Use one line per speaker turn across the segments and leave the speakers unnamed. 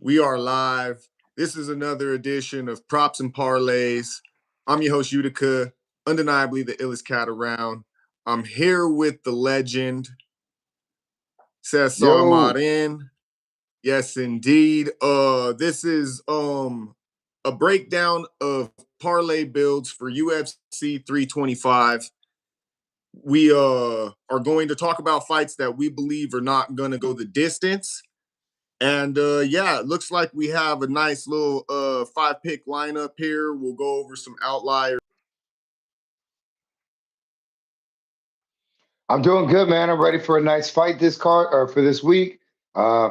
We are live. This is another edition of Props and Parlays. I'm your host, Utica, undeniably the illest cat around. I'm here with the legend, Cesar
Yo,
Marin. Yes, indeed. This is a breakdown of parlay builds for UFC 325. We are going to talk about fights that we believe are not going to go the distance. And yeah, it looks like we have a nice little 5-pick lineup here. We'll go over some outliers.
I'm doing good, man. I'm ready for a nice fight this card or for this week. Uh,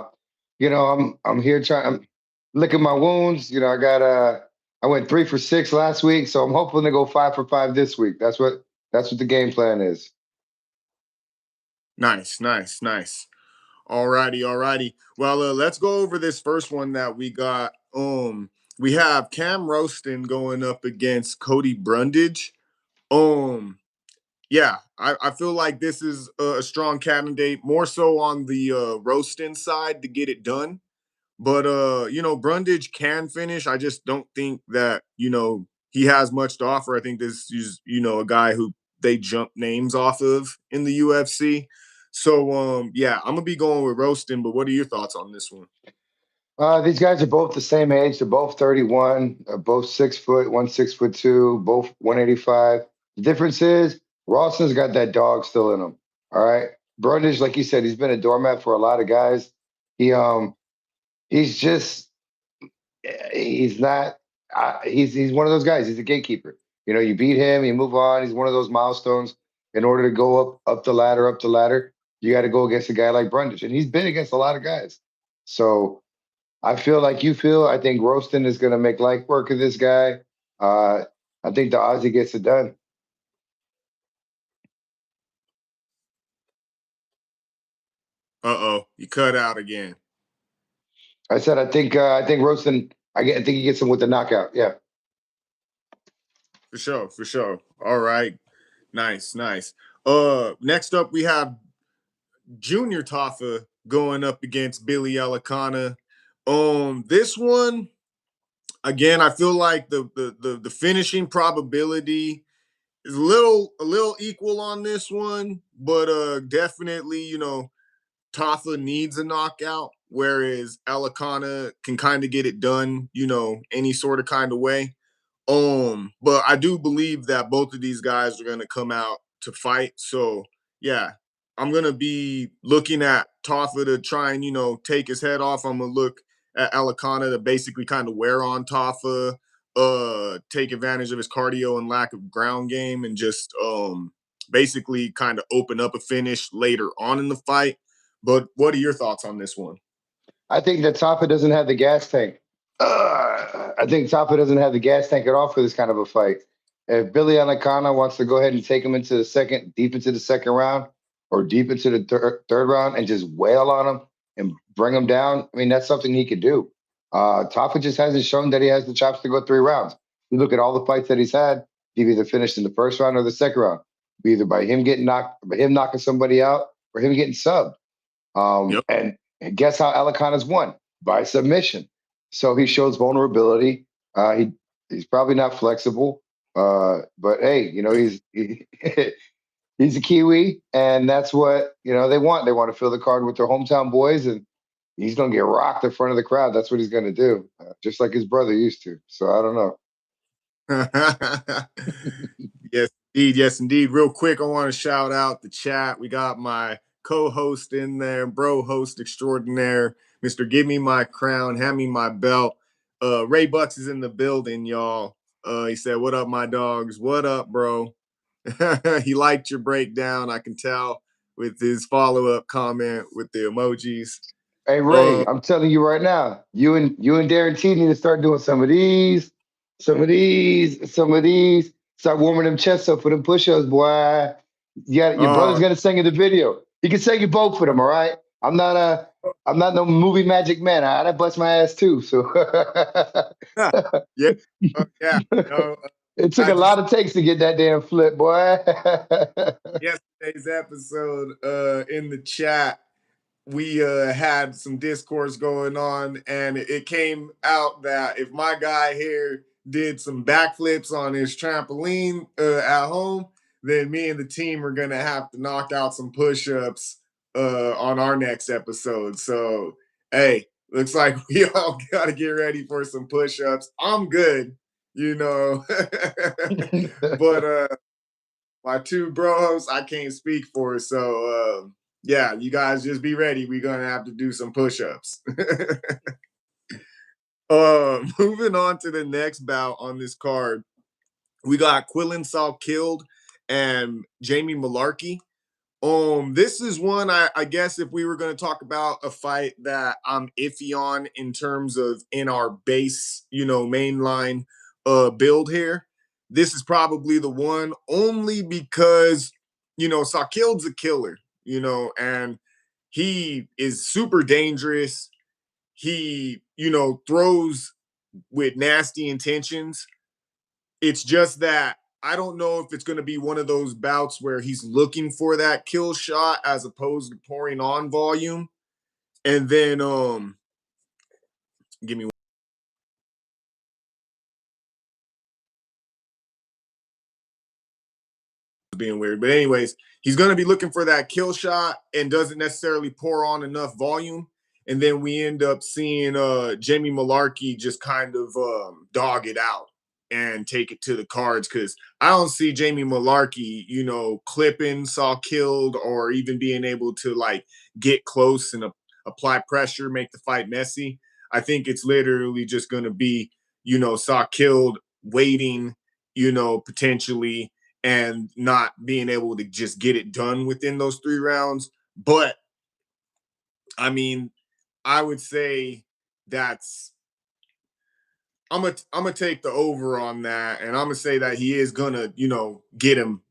I'm here I'm licking my wounds. I went 3 for 6 last week, so I'm hoping to go 5 for 5 this week. That's what the game plan is.
Nice. Alrighty. Well, let's go over this first one that we got. We have Cam Roston going up against Cody Brundage. Yeah, I feel like this is a strong candidate, more so on the Roston side to get it done. But Brundage can finish. I just don't think that, he has much to offer. I think this is, a guy who they jump names off of in the UFC. So yeah, I'm gonna be going with Roston, but what are your thoughts on this one?
These guys are both the same age. They're both 31, both 6 foot, one 6'2", both 185. The difference is Rawson's got that dog still in him. All right. Brundage, like you said, he's been a doormat for a lot of guys. He he's just he's not he's one of those guys. He's a gatekeeper. You beat him, you move on. He's one of those milestones. In order to go up the ladder, you got to go against a guy like Brundage, and he's been against a lot of guys. So I feel like you feel. I think Roston is going to make light work of this guy. I think the Aussie gets it done.
You cut out again.
I said I think Roston. I think he gets him with the knockout. Yeah.
For sure. All right. Nice. Next up we have Junior Taffa going up against Billy Alicana. This one, again, I feel like the finishing probability is a little equal on this one, but definitely, Taffa needs a knockout, whereas Alicana can kind of get it done, any sort of kind of way. But I do believe that both of these guys are gonna come out to fight. So yeah, I'm gonna be looking at Taffa to try and take his head off. I'm gonna look at Alicana to basically kind of wear on Taffa, take advantage of his cardio and lack of ground game, and just basically kind of open up a finish later on in the fight. But what are your thoughts on this one?
I think that Taffa doesn't have the gas tank. I think Taffa doesn't have the gas tank at all for this kind of a fight. If Billy Alicana wants to go ahead and take him into deep into the second round, or deep into the third round, and just wail on him and bring him down, I mean, that's something he could do. Taffa just hasn't shown that he has the chops to go 3 rounds. You look at all the fights that he's had, he's either finished in the first round or the second round, either by him knocking somebody out, or him getting subbed.
Yep.
And guess how Alicana's won? By submission. So he shows vulnerability. He's probably not flexible, but hey, he's a Kiwi, and that's what they want. They want to fill the card with their hometown boys, and he's going to get rocked in front of the crowd. That's what he's going to do, just like his brother used to. So I don't
know. Yes, indeed. Real quick, I want to shout out the chat. We got my co-host in there, bro host extraordinaire, Mr. Give Me My Crown, Hand Me My Belt. Ray Bucks is in the building, y'all. He said, "What up, my dogs? What up, bro?" He liked your breakdown. I can tell with his follow-up comment with the emojis.
Hey Ray, I'm telling you right now, you and Darren T need to start doing some of these. Start warming them chests up for them push-ups, boy. Your brother's gonna sing in the video. He can sing you both for them, all right? I'm not no movie magic man. I bust my ass too. So
yeah.
It took a lot of takes to get that damn flip, boy.
Yesterday's episode in the chat, we had some discourse going on, and it came out that if my guy here did some backflips on his trampoline at home, then me and the team are gonna have to knock out some push-ups on our next episode. So, hey, looks like we all got to get ready for some push-ups. I'm good, you know, but my two bros, I can't speak for. So yeah, you guys just be ready. We're gonna have to do some push-ups. Moving on to the next bout on this card, we got Quillen Saw Killed and Jamie Malarkey. This is one I guess if we were going to talk about a fight that I'm iffy on in terms of in our base, mainline build here, this is probably the one only because, Sakil's a killer, and he is super dangerous. He, throws with nasty intentions. It's just that I don't know if it's going to be one of those bouts where he's looking for that kill shot as opposed to pouring on volume. And then give me being weird. But anyways, he's going to be looking for that kill shot and doesn't necessarily pour on enough volume. And then we end up seeing Jamie Malarkey just kind of dog it out and take it to the cards because I don't see Jamie Malarkey, clipping, Saw Killed, or even being able to like get close and apply pressure, make the fight messy. I think it's literally just going to be, Saw Killed waiting, potentially and not being able to just get it done within those 3 rounds. But I mean, I would say that's I'm gonna take the over on that, and I'm gonna say that he is gonna, get him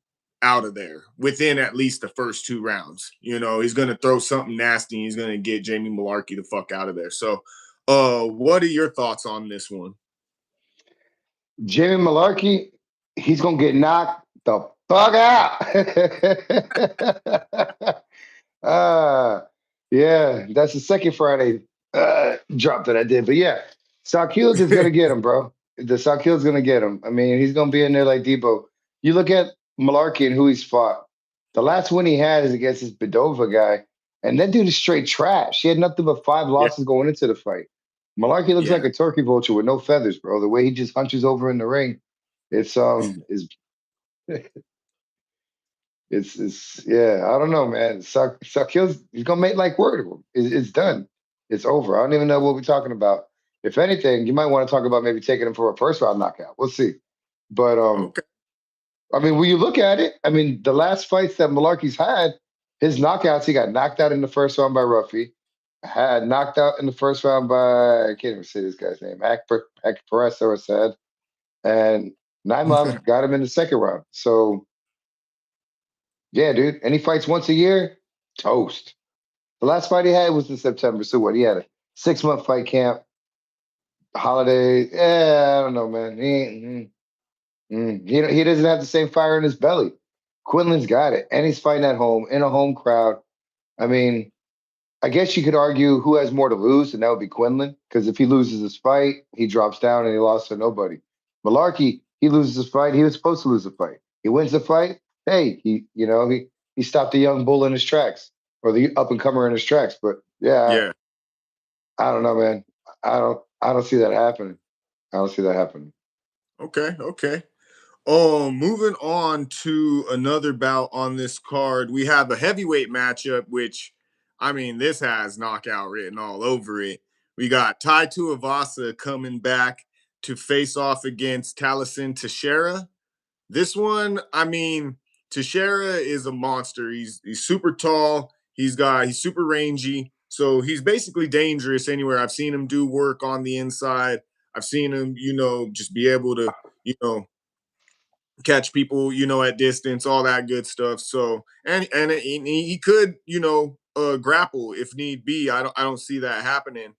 out of there within at least the first 2 rounds. He's gonna throw something nasty. And he's gonna get Jamie Malarkey the fuck out of there. So, what are your thoughts on this one?
Jamie Malarkey, he's gonna get knocked the fuck out. Yeah, that's the second Friday drop that I did. But yeah, Sakil's is gonna get him, bro. The Sakil's gonna get him. I mean, he's gonna be in there like Debo. You look at Malarkey and who he's fought. The last win he had is against this Bedova guy, and that dude is straight trash. He had nothing but 5 losses going into the fight. Malarkey looks like
Yeah.
a turkey vulture with no feathers, bro. The way he just hunches over in the ring, it's is it's yeah. I don't know, man. Sakil's he's gonna make like word of him. It's done. It's over. I don't even know what we're talking about. If anything, you might want to talk about maybe taking him for a first round knockout. We'll see. But
Okay.
I mean, when you look at it, I mean, the last fights that Malarkey's had, his knockouts, he got knocked out in the first round by Ruffy, had knocked out in the first round by I can't even say this guy's name, Hak Perez or said, and Naimov got him in the second round. So yeah, dude. And he fights once a year, toast. The last fight he had was in September. So what? He had a 6 month fight camp, holiday. Yeah, I don't know, man. He doesn't have the same fire in his belly. Quinlan's got it, and he's fighting at home in a home crowd. I mean, I guess you could argue who has more to lose, and that would be Quinlan. Because if he loses this fight, he drops down and he lost to nobody. Malarkey, he loses this fight. He was supposed to lose the fight. He wins the fight. Hey, he stopped the young bull in his tracks or the up and comer in his tracks. But yeah,
Yeah.
I don't know, man. I don't see that happening. I don't see that happening.
Okay. Okay. Moving on to another bout on this card, we have a heavyweight matchup, which I mean, this has knockout written all over it. We got Tai Tuivasa coming back to face off against Taliesin Teixeira. This one, I mean, Teixeira is a monster. He's super tall. He's super rangy. So he's basically dangerous anywhere. I've seen him do work on the inside. I've seen him, just be able to, you know, catch people, at distance, all that good stuff. So and he could, grapple if need be. I don't see that happening.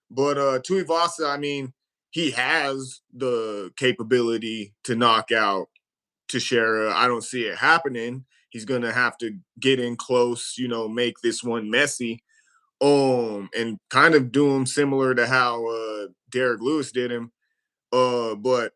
But Tuivasa, I mean, he has the capability to knock out Teixeira. I don't see it happening. He's gonna have to get in close, make this one messy. and kind of do him similar to how Derek Lewis did him. But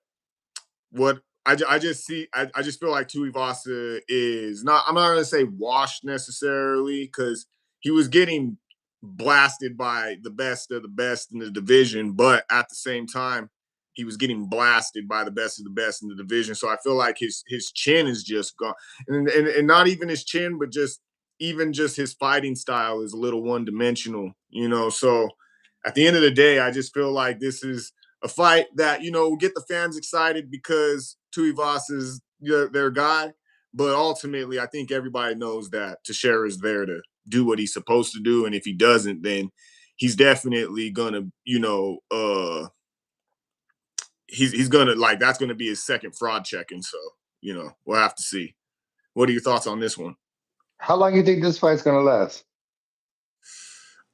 what I just see, I just feel like Tuivasa is not. I'm not gonna say washed necessarily because he was getting blasted by the best of the best in the division, but at the same time, he was getting blasted by the best of the best in the division. So I feel like his chin is just gone, and not even his chin, but just even just his fighting style is a little one dimensional, you know. So at the end of the day, I just feel like this is a fight that will get the fans excited because Tuivasa is their guy. But ultimately, I think everybody knows that Teixeira is there to do what he's supposed to do, and if he doesn't, then he's definitely gonna, he's gonna like that's gonna be his second fraud checking. So we'll have to see. What are your thoughts on this one?
How long do you think this fight's gonna last?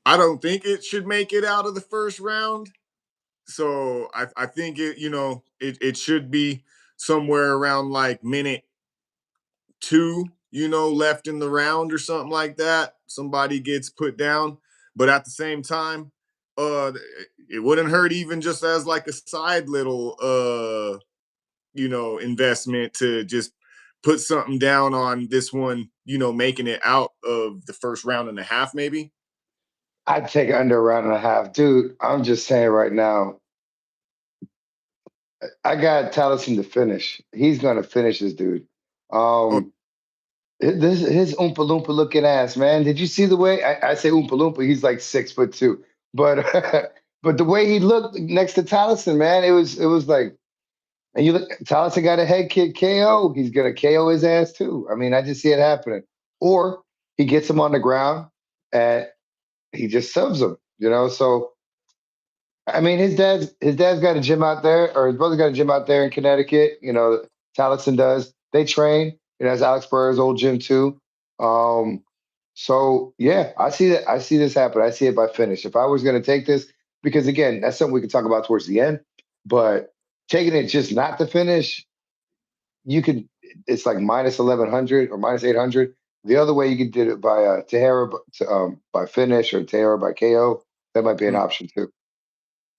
I don't think it should make it out of the first round. So I think it should be somewhere around like minute 2, left in the round or something like that. Somebody gets put down, but at the same time, it wouldn't hurt even just as like a side little investment to just put something down on this one, making it out of the first round and a half, maybe.
I'd take it under a round and a half, dude. I'm just saying right now. I got Taliesin to finish. He's gonna finish this dude.
Oh,
Um, his Oompa Loompa looking ass, man. Did you see the way I say Oompa Loompa? He's like 6'2", but but the way he looked next to Taliesin, man, it was like, and you look, Taliesin got a head kick KO. He's gonna KO his ass too. I mean, I just see it happening. Or he gets him on the ground and he just subs him. So I mean, his dad's got a gym out there, or his brother's got a gym out there in Connecticut. Taliesin does. They train. That's Alex Burr's old gym too. Um, so yeah, I see that. I see this happen. I see it by finish. If I was going to take this, because again, that's something we can talk about towards the end. But taking it just not to finish, you could. It's like minus 1100 or minus 800. The other way you could do it by Tahara by finish or Tahara by KO. That might be an option too.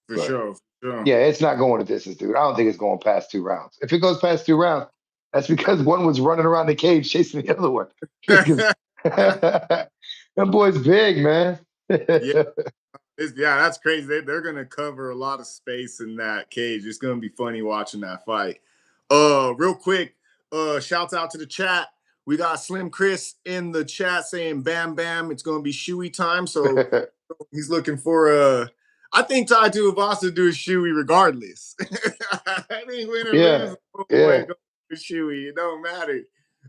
for
But
sure, for sure.
yeah, it's not going to distance, dude. I don't think it's going past 2 rounds. If it goes past 2 rounds, that's because one was running around the cage chasing the other one. Because that boy's big, man.
Yeah, that's crazy. They're gonna cover a lot of space in that cage. It's gonna be funny watching that fight. Real quick, shouts out to the chat. We got Slim Chris in the chat saying "Bam Bam." It's gonna be shoey time, so he's looking for I think Tai Tuivasa do a shoey regardless. I think win or
Yeah,
lose, boy,
yeah.
go to shoey. It don't matter.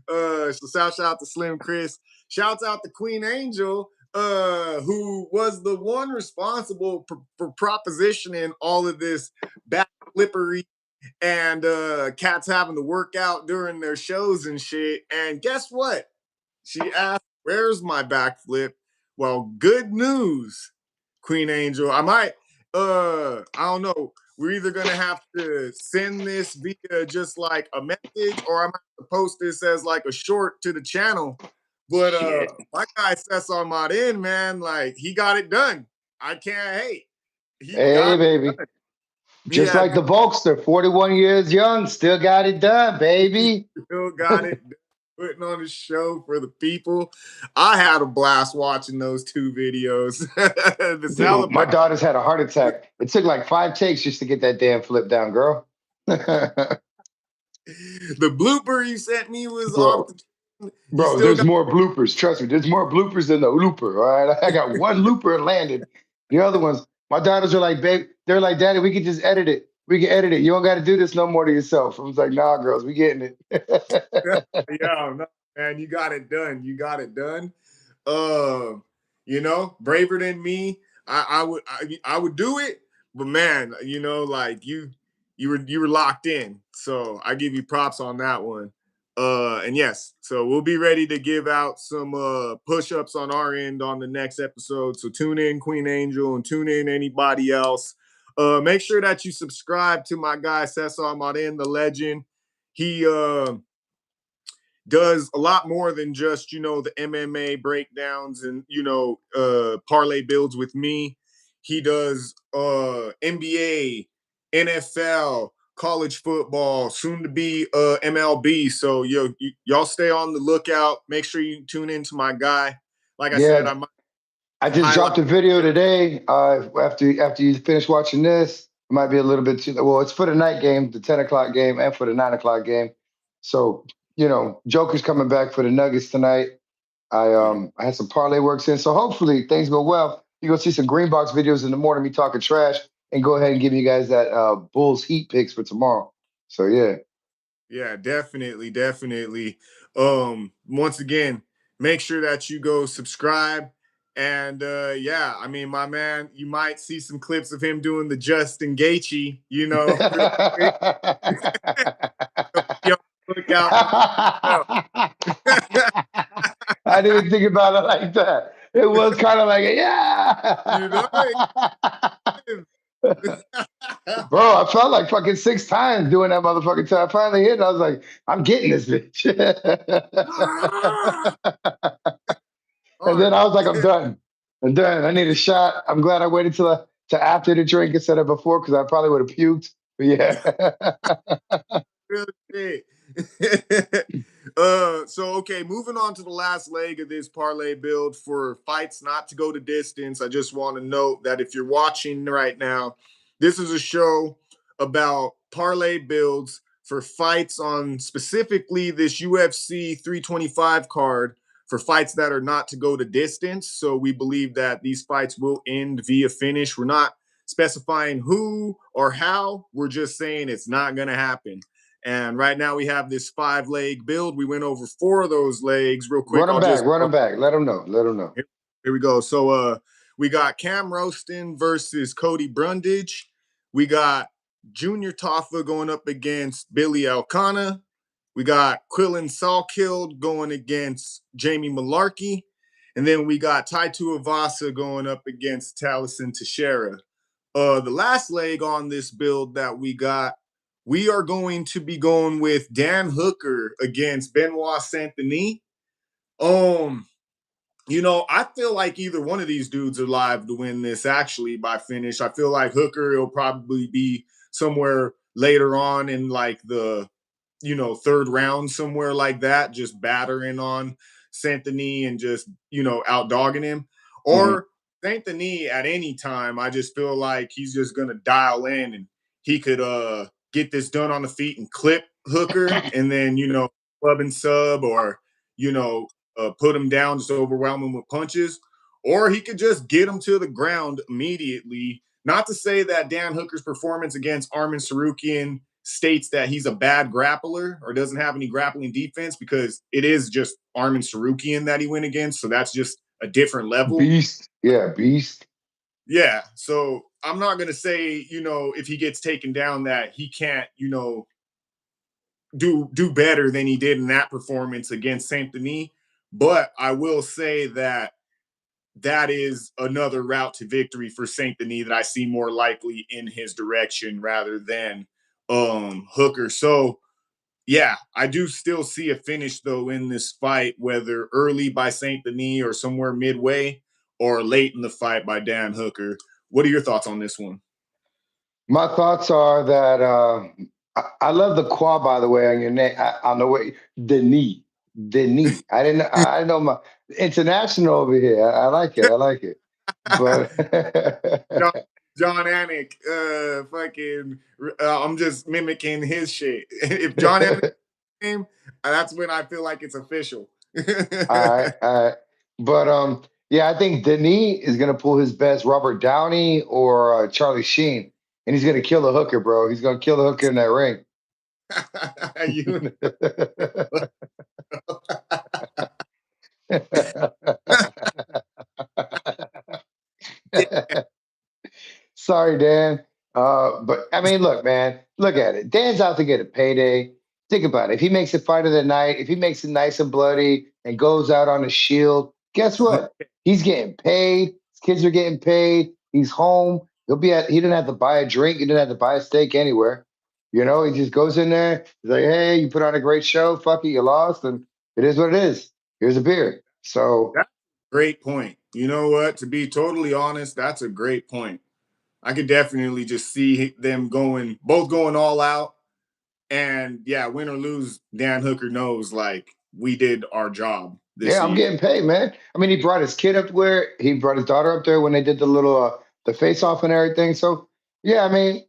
So shout out to Slim Chris. Shouts out to Queen Angel, who was the one responsible for propositioning all of this back flippery and cats having to work out during their shows and shit. And guess what? She asked, "Where's my backflip?" Well, good news, Queen Angel. I don't know. We're either gonna have to send this via just like a message, or I might have to post this as like a short to the channel. But
Shit.
my guy Cesar Marin, man, like he got it done. I can't hate. He
Hey,
got it
baby.
done. He
Just
had
like the Volkster, 41 years young, still got it done, baby.
still got it done, putting on a show for the people. I had a blast watching those 2 videos. The
Dude, my
celebration,
daughter's had a heart attack. It took like 5 takes just to get that damn flip down, girl.
the blooper you sent me was off
Bro,
the chain. You
Bro,
still
there's
got
more bloopers. Trust me, there's more bloopers than the looper. All right, I got one looper landed. The other ones, my daughters are like, babe, they're like, Daddy, we can just edit it. We can edit it. You don't got to do this no more to yourself. I was like, Nah, girls, we getting it.
yeah, no, man, you got it done. You got it done. Braver than me. I would do it, but man, like you were locked in. So I give you props on that one. And yes, so we'll be ready to give out some push-ups on our end on the next episode. So tune in, Queen Angel, and tune in anybody else. Make sure that you subscribe to my guy Cesar Marin, the legend. He does a lot more than just, the MMA breakdowns and, parlay builds with me. He does NBA, NFL, college football, soon to be MLB. So y'all stay on the lookout. Make sure you tune into my guy. Like I said,
Yeah,
I might
I just
highlight.
dropped a video today. After you finish watching this, it might be a little bit too. Well, it's for the night game, the 10 o'clock game, and for the 9 o'clock game. So Joker's coming back for the Nuggets tonight. I had some parlay works in, so hopefully things go well. You go see some green box videos in the morning, me talking trash, and go ahead and give you guys that Bulls Heat picks for tomorrow. So yeah.
Yeah, definitely, definitely. Once again, make sure that you go subscribe. And yeah, I mean, my man, you might see some clips of him doing the Justin Gaethje, real quick. Be on the lookout for
I didn't even think about it like that. It was kind of like,
you know.
yeah. Bro, I felt like fucking 6 times doing that motherfucking time. I finally hit it. I was like, I'm getting this bitch. And then I was like, I'm done. I'm done. I need a shot. I'm glad I waited till after the drink instead of before because I probably would have puked. But yeah.
Real shit. So okay, moving on to the last leg of this parlay build for fights not to go to distance. I just want to note that if you're watching right now, this is a show about parlay builds for fights on specifically this UFC 325 card for fights that are not to go to distance. So we believe that these fights will end via finish. We're not specifying who or how. We're just saying it's not going to happen. And right now we have this 5-leg build. We went over 4 of those legs real quick.
Run them back. Let them know.
Here we go. So we got Cam Roston versus Cody Brundage. We got Junior Taffa going up against Billy Elkanah. We got Quillen Sawkill going against Jamie Malarkey. And then we got Tai Tuivasa going up against Taliesin Teixeira. The last leg on this build that we are going to be going with Dan Hooker against Benoit Saint-Denis. I feel like either one of these dudes are live to win this actually by finish. I feel like Hooker will probably be somewhere later on in like the, third round, somewhere like that, just battering on Saint-Denis and just, out dogging him. Or Saint-Denis at any time, I just feel like he's just going to dial in and he could get this done on the feet and clip Hooker and then, club and sub or, put him down, just overwhelm him with punches, or he could just get him to the ground immediately. Not to say that Dan Hooker's performance against Arman Sarukian states that he's a bad grappler or doesn't have any grappling defense, because it is just Arman Sarukian that he went against. So that's just a different level.
Beast. Yeah, beast.
Yeah. So I'm not going to say, if he gets taken down that he can't, do better than he did in that performance against Saint-Denis. But I will say that is another route to victory for Saint-Denis that I see more likely in his direction rather than Hooker. So, yeah, I do still see a finish, though, in this fight, whether early by Saint-Denis or somewhere midway or late in the fight by Dan Hooker. What are your thoughts on this one?
My thoughts are that I love the qua, by the way, on your name. On the way, the knee. I know my international over here. I like it. But
John Anik, I'm just mimicking his shit. If John Anik name, that's when I feel like it's official.
all right. But yeah, I think Denis is gonna pull his best Robert Downey or Charlie Sheen, and he's gonna kill the Hooker, bro. He's gonna kill the Hooker in that ring. Sorry, Dan. But I mean, look, man, look at it. Dan's out to get a payday. Think about it. If he makes a fight of the night, if he makes it nice and bloody and goes out on a shield, guess what? He's getting paid. His kids are getting paid. He's home. He didn't have to buy a drink. He didn't have to buy a steak anywhere. He just goes in there. He's like, hey, you put on a great show. Fuck it, you lost. And It is what it is. Here's a beer. So
That's a great point. You know what? To be totally honest, that's a great point. I could definitely just see them both going all out. And yeah, win or lose, Dan Hooker knows like we did our job this
yeah, I'm
year.
getting paid, man. I mean, he brought his kid up where he brought his daughter up there when they did the little the face off and everything. So yeah, I mean,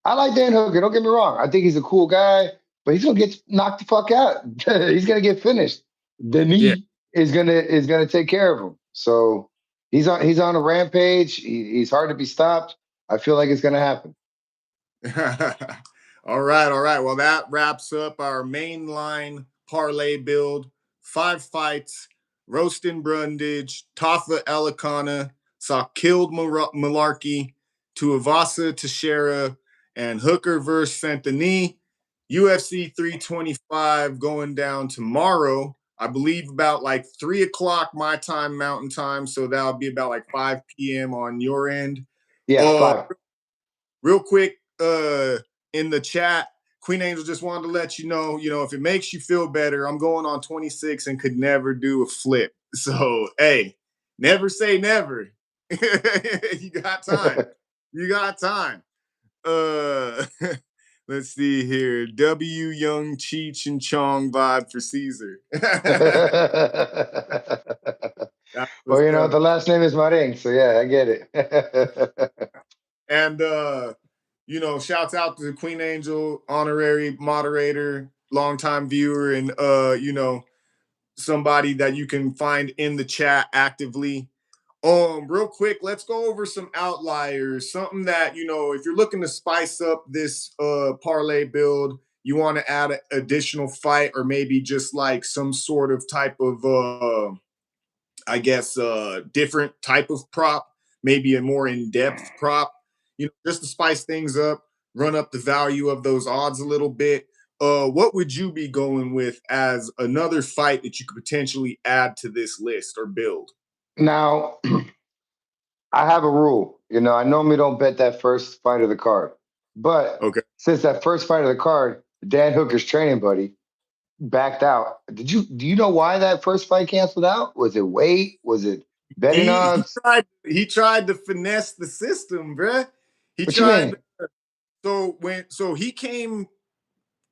I like Dan Hooker. Don't get me wrong. I think he's a cool guy, but he's gonna get knocked the fuck out. He's gonna get finished.
Yeah.
Denis is gonna take care of him. So he's on a rampage. He's hard to be stopped. I feel like it's gonna happen.
All right, all right. Well, that wraps up our mainline parlay build. 5 fights, Roastin Brundage, Tafa Elikana, saw Killed Malarkey, Tuivasa Teixeira, and Hooker versus Saint-Denis. UFC 325 going down tomorrow. I believe about like 3 o'clock my time, Mountain Time. So that'll be about like 5 p.m. on your end.
Yeah,
Uh,
5.
real quick, in the chat, Queen Angel just wanted to let you know, if it makes you feel better, I'm going on 26 and could never do a flip. So, hey, never say never. You got time. You got time. Uh let's see here. W Young Cheech and Chong vibe for Caesar. That was
Well,
up.
the last name is Marin, so yeah, I get it.
And shouts out to the Queen Angel, honorary moderator, longtime viewer, and somebody that you can find in the chat actively. Real quick, let's go over some outliers. Something that, if you're looking to spice up this parlay build, you want to add an additional fight or maybe just like some sort of type of different type of prop, maybe a more in-depth prop, just to spice things up, run up the value of those odds a little bit. What would you be going with as another fight that you could potentially add to this list or build?
Now, I have a rule. I normally don't bet that first fight of the card. But
Okay.
since that first fight of the card, Dan Hooker's training buddy backed out. Do you know why that first fight canceled out? Was it weight? Was it betting
He
odds?
tried to finesse the system, bruh. He
What you
tried.
mean?
So he came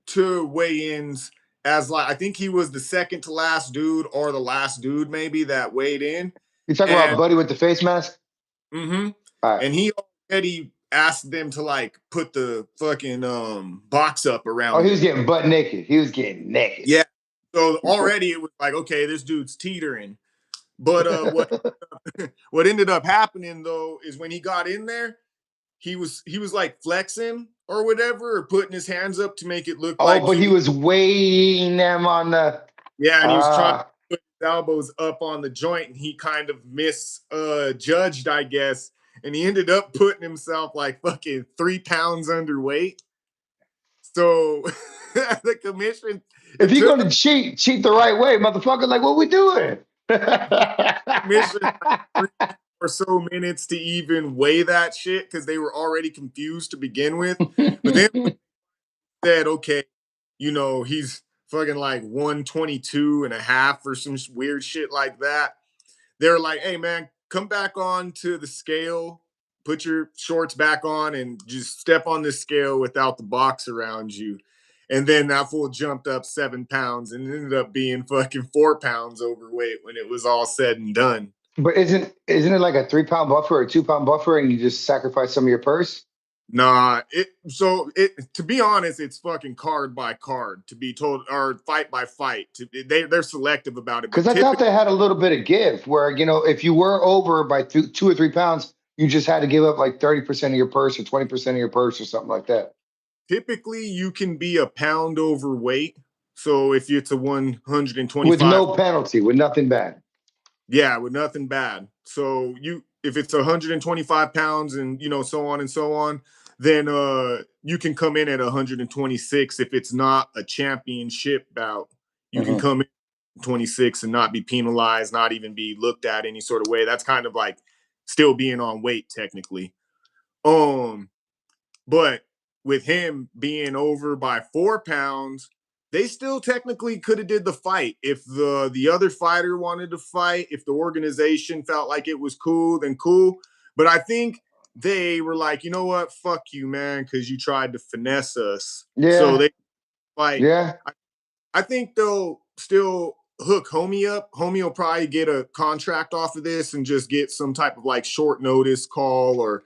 to weigh-ins as like I think he was the second to last dude or the last dude maybe that weighed in.
You talking about
And
Buddy with the face mask?
mm-hmm.
All right.
And he already asked them to like put the fucking box up
Oh,
around
he was
him.
getting butt naked. He was getting naked.
Yeah. So already it was like, okay, this dude's teetering. But what ended up happening though is when he got in there, he was like flexing or whatever, or putting his hands up to make it look
Oh,
like
but
he
he
was.
was weighing them on the.
Yeah, and he was trying to
Ah,
put his elbows up on the joint, and he kind of misjudged, I guess. And he ended up putting himself like fucking 3 pounds underweight. So the commission,
if
it
you're
took
going to cheat the right way, motherfucker. Like, what we doing?
the commission like 3 or so minutes to even weigh that shit because they were already confused to begin with. But then said, okay, he's fucking like 122 and a half or some weird shit like that. They're like, hey, man, come back on to the scale, put your shorts back on, and just step on this scale without the box around you. And then that fool jumped up 7 pounds and ended up being fucking 4 pounds overweight when it was all said and done.
But isn't it like a 3 pound buffer or a 2 pound buffer, and you just sacrifice some of your purse?
Nah, to be honest, it's fucking card by card to be told or fight by fight. They're selective about it,
Because
but
I thought
typically
they had a little bit of give, where if you were over by 2 or 3 pounds, you just had to give up like 30% of your purse or 20% of your purse or something like that,
typically you can be a pound overweight. So if it's a
with
125,
no penalty, with nothing bad.
yeah, with nothing bad. So if it's 125 pounds and so on and so on, then you can come in at 126 if it's not a championship bout. You can
Mhm.
come in 26 and not be penalized, not even be looked at any sort of way. That's kind of like still being on weight technically. Um, but with him being over by 4 pounds, they still technically could have did the fight if the other fighter wanted to fight. If the organization felt like it was cool, then cool. But I think they were like, you know what, fuck you, man, because you tried to finesse us. So
Yeah,
they like,
yeah.
I think they'll still hook Homie up. Homie will probably get a contract off of this and just get some type of like short notice call, or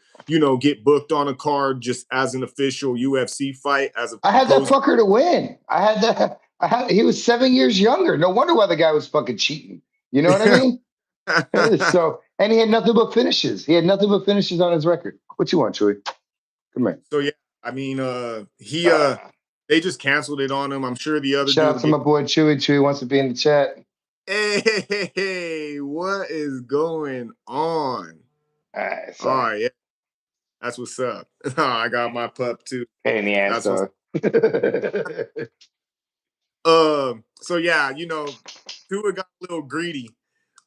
get booked on a card just as an official UFC fight as
I had that
opposed.
fucker to win. I had that. I had. He was 7 years younger. No wonder why the guy was fucking cheating. You know what I mean? So, and he had nothing but finishes. He had nothing but finishes on his record. What you want, Chewy? Come here.
So yeah, I mean, he
Ah.
they just canceled it on him. I'm sure the other
Shout
dude
out
will
to
get.
my boy Chewy. Chewy wants to be in the chat.
Hey, what is going on?
All right,
All
sorry.
right, yeah, that's what's up. I got my pup too.
Pain in the ass,
That's what's.
dog.
So yeah, Tua got a little greedy.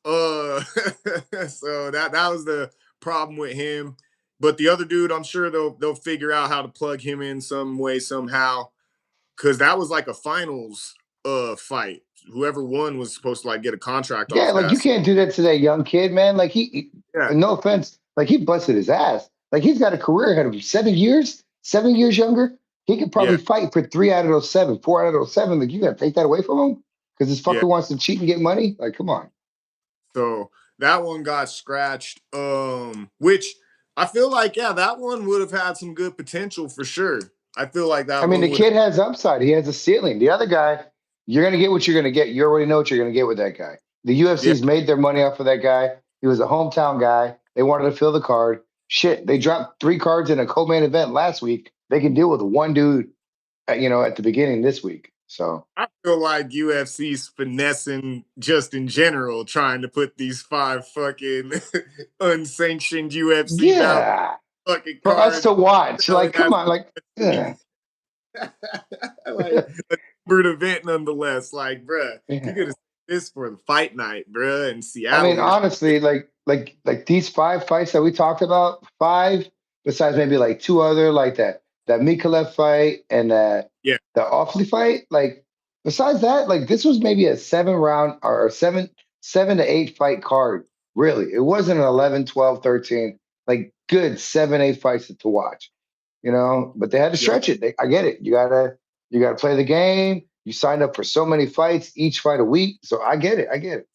So that was the problem with him. But the other dude, I'm sure they'll figure out how to plug him in some way somehow, because that was like a finals fight. Whoever won was supposed to like get a contract
Yeah,
off
like you
that. So,
can't do that to that young kid, man. Like
yeah,
no offense, like he busted his ass. Like he's got a career ahead of him. 7 years, 7 years younger. He could
yeah,
probably fight for three out of those seven, four out of those seven. Like you gotta take that away from him because this
yeah.
fucker wants to cheat and get money. Like, come on.
So that one got scratched. Which I feel like, yeah, that one would have had some good potential for sure. I feel like
I
that
mean,
one
the
would.
kid has upside. He has a ceiling. The other guy, you're gonna get what you're gonna get. You already know what you're gonna get with that guy. The
Yeah,
UFC's made their money off of that guy. He was a hometown guy. They wanted to fill the card. Shit, they dropped three cards in a co-main event last week. They can deal with one dude, at the beginning this week. So
I feel like UFC's finessing just in general, trying to put these five fucking unsanctioned UFC battle
yeah,
fucking
for us
cards,
to watch,
selling
like, come
as
on, like, ugh.
like a numbered event nonetheless. Like, bruh, you could
Yeah.
have this for the fight night, bruh, in
I mean,
Seattle or
honestly, like these five fights that we talked about, five besides maybe like two other like that Mikolev fight and that
yeah,
the Offley fight. Like besides that, like this was maybe a 7 round or seven to eight fight card. Really, it wasn't an 11, 12, 13. Like good 7, 8 fights to watch. But they had to
yep,
stretch it. I get it. You gotta play the game. You signed up for so many fights, each fight a week. So I get it. I get it.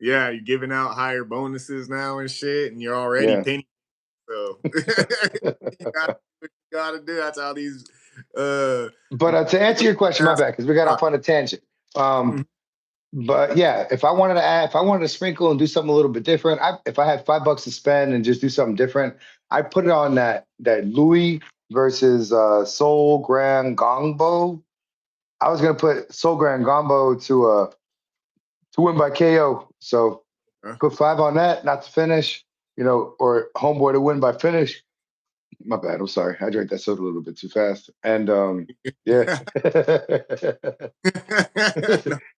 yeah, you're giving out higher bonuses now and shit, and you're already
Yeah.
penny. So you got what you gotta do. That's how these uh
But to answer your question, my bad, because we got off on a tangent. Um,
Mhm.
but yeah, if I wanted to sprinkle and do something a little bit different, if I had $5 to spend and just do something different, I put it on that Louis versus Sol Grand Gongbo. I was gonna put Sol Grand Gombo to win by KO. So
Uh,
put five on that, not to finish, or homeboy to win by finish. My bad. I'm sorry. I drank that soda a little bit too fast. And yeah.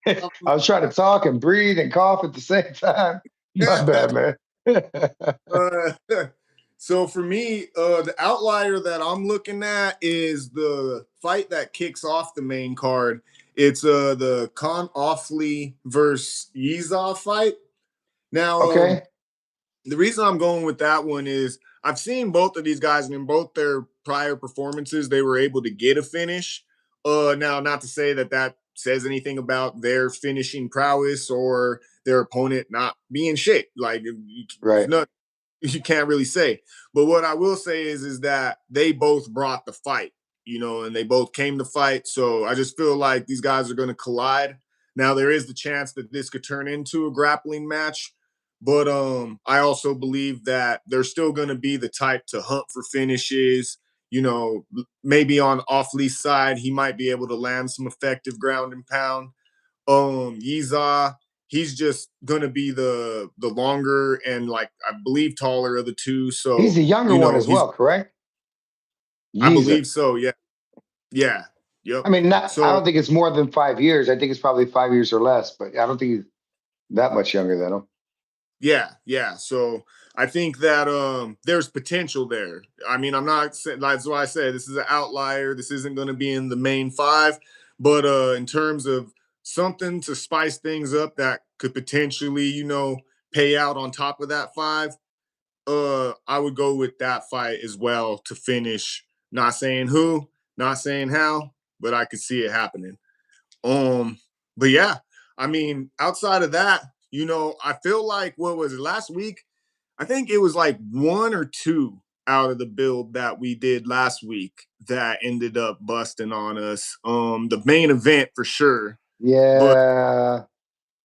no,
I was trying to talk and breathe and cough at the same time. My bad, man.
uh, so for me, the outlier that I'm looking at is the fight that kicks off the main card. It's the Con Offley versus Yezov fight. Now,
Okay.
the reason I'm going with that one is I've seen both of these guys, and in both their prior performances, they were able to get a finish. Now, not to say that that says anything about their finishing prowess or their opponent not being shit. Like,
Right.
you can't really say. But what I will say is that they both brought the fight, and they both came to fight. So I just feel like these guys are going to collide. Now there is the chance that this could turn into a grappling match, but I also believe that they're still going to be the type to hunt for finishes. Maybe on off Lee's side, he might be able to land some effective ground and pound. Yiza, he's just gonna be the longer and like I believe taller of the two.
He's
So
the younger one as
he's
well, correct?
I
Yeezer.
believe so. Yeah, yeah, yep.
I mean, I
So
don't think it's more than 5 years. I think it's probably 5 years or less, but I don't think he's that much younger than him.
yeah, yeah. So I think that there's potential there. I mean, I'm not saying that's why I said this is an outlier. This isn't going to be in the main five, But in terms of something to spice things up that could potentially, pay out on top of that 5, I would go with that fight as well to finish. Not saying who, not saying how, but I could see it happening. But yeah, I mean, outside of that, I feel like what was it last week? I think it was like 1 or 2 out of the build that we did last week that ended up busting on us. The main event for sure, but
Yeah,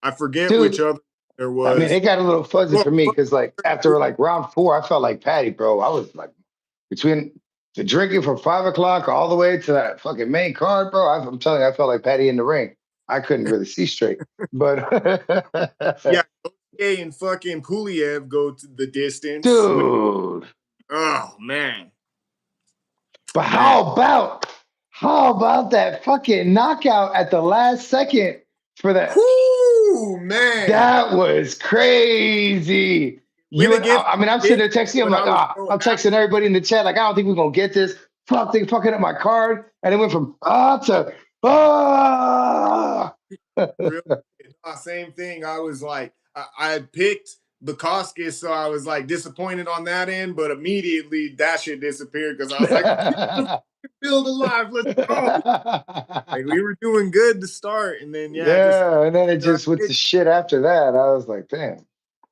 I forget which
dude.
other there
I mean,
was.
it got a little fuzzy
Well,
for me because, like, after like round 4, I felt like Patty, bro. I was like between the drinking from 5 o'clock all the way to that fucking main card, bro. I'm telling you, I felt like Patty in the ring. I couldn't really see straight, but
yeah, OTA and fucking Puliev go to the distance.
dude.
Oh man,
But
man.
how about that fucking knockout at the last second for that?
Whoo, man.
That was crazy.
Went
You and
against
I mean, I'm sitting
it
there texting. I'm
when
like,
I was so
I'm
happy.
texting everybody in the chat. Like, I don't think we're gonna get this. Fuck, they fucking up my card, and it went from to ah.
Real same thing. I was like, I had picked Bukowski, so I was like disappointed on that end, but immediately that shit disappeared because I was like, build alive, let's go. Like we were doing good to start, and then yeah, just
Yeah, and then it just went to shit after that. I was like, damn.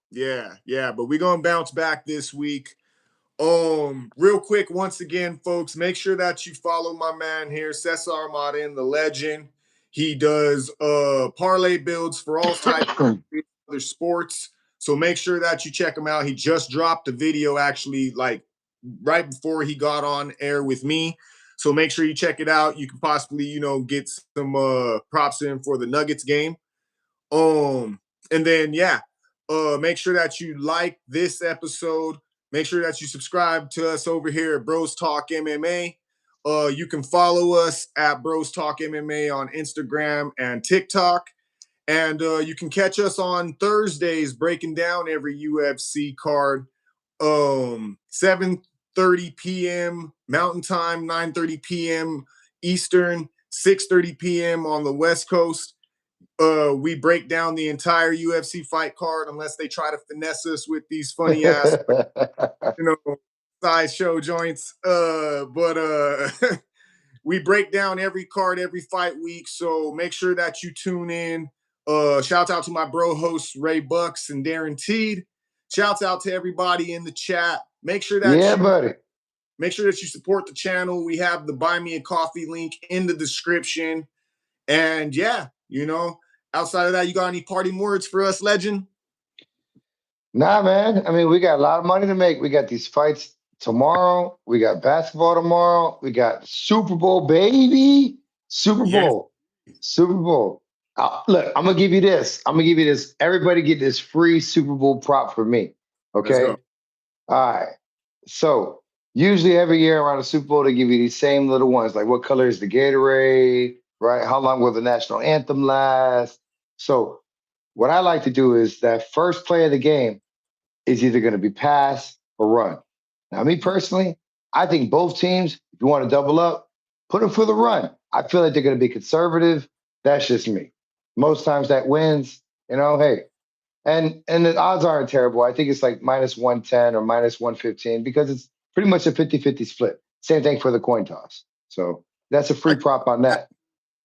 yeah. But we're gonna bounce back this week. Real quick, once again, folks, make sure that you follow my man here, Cesar Marin, the legend. He does parlay builds for all types of other sports. So make sure that you check him out. He just dropped a video actually like right before he got on air with me. So make sure you check it out. You can possibly, get some props in for the Nuggets game. And then make sure that you like this episode. Make sure that you subscribe to us over here at Bros Talk MMA. You can follow us at Bros Talk MMA on Instagram and TikTok. And you can catch us on Thursdays breaking down every UFC card. 7:30 p.m. Mountain Time, 9:30 p.m. Eastern, 6:30 p.m. on the West Coast. We break down the entire UFC fight card unless they try to finesse us with these funny ass, sideshow joints. But we break down every card every fight week. So make sure that you tune in. Shout out to my bro hosts Ray Bucks and Darren Teed. Shouts out to everybody in the chat. Make sure that
Yeah, buddy.
you support the channel. We have the Buy Me a Coffee link in the description. And outside of that, you got any parting words for us, legend?
Nah, man. I mean, we got a lot of money to make. We got these fights tomorrow. We got basketball tomorrow. We got Super Bowl, baby. Super
Yes.
Bowl. Super Bowl. Look, I'm gonna give you this. Everybody get this free Super Bowl prop for me.
Let's
Okay.
go.
All right. So usually every year around the Super Bowl, they give you these same little ones, like what color is the Gatorade, right? How long will the national anthem last? So what I like to do is that first play of the game is either going to be pass or run. Now, me personally, I think both teams, if you want to double up, put them for the run. I feel like they're going to be conservative. That's just me. Most times that wins, hey. And the odds aren't terrible. I think it's like minus 110 or minus 115 because it's pretty much a 50-50 split. Same thing for the coin toss. So that's a free prop on that.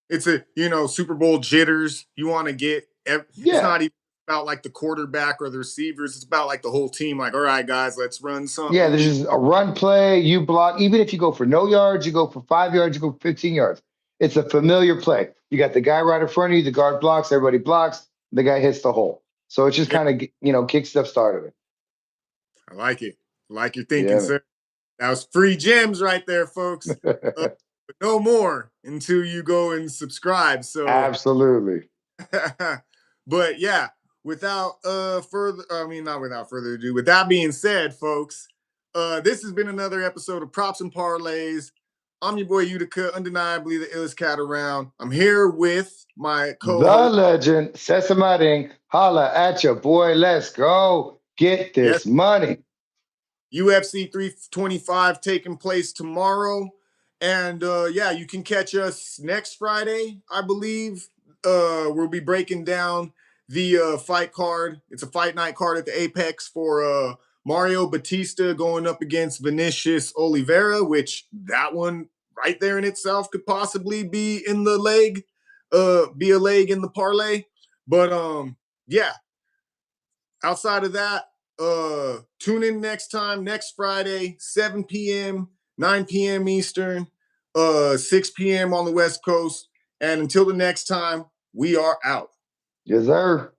It's a Super Bowl jitters. You want to get. It's not even about like the quarterback or the receivers. It's about like the whole team. Like, all right, guys, let's run something.
Yeah, there's just a run play. You block. Even if you go for no yards, you go for 5 yards, you go for 15 yards. It's a familiar play. You got the guy right in front of you. The guard blocks. Everybody blocks. The guy hits the hole. So it's just kind of kick stuff started.
I like it. I like your thinking, sir. That was free gems right there, folks. But no more until you go and subscribe. So
absolutely.
But yeah, not without further ado. With that being said, folks, this has been another episode of Props and Parlays. I'm your boy Utica, undeniably the illest cat around. I'm here with my co-host,
the legend, Cesar Marin. Holla at your boy. Let's go get this money.
UFC 325 taking place tomorrow. And yeah, you can catch us next Friday, I believe. We'll be breaking down the fight card. It's a fight night card at the Apex for Mario Batista going up against Vinicius Oliveira, which that one right there in itself could possibly be in the leg, be a leg in the parlay. But yeah, outside of that, tune in next time, next Friday, 7 p.m., 9 p.m. Eastern, 6 p.m. on the West Coast. And until the next time, we are out.
Yes, sir.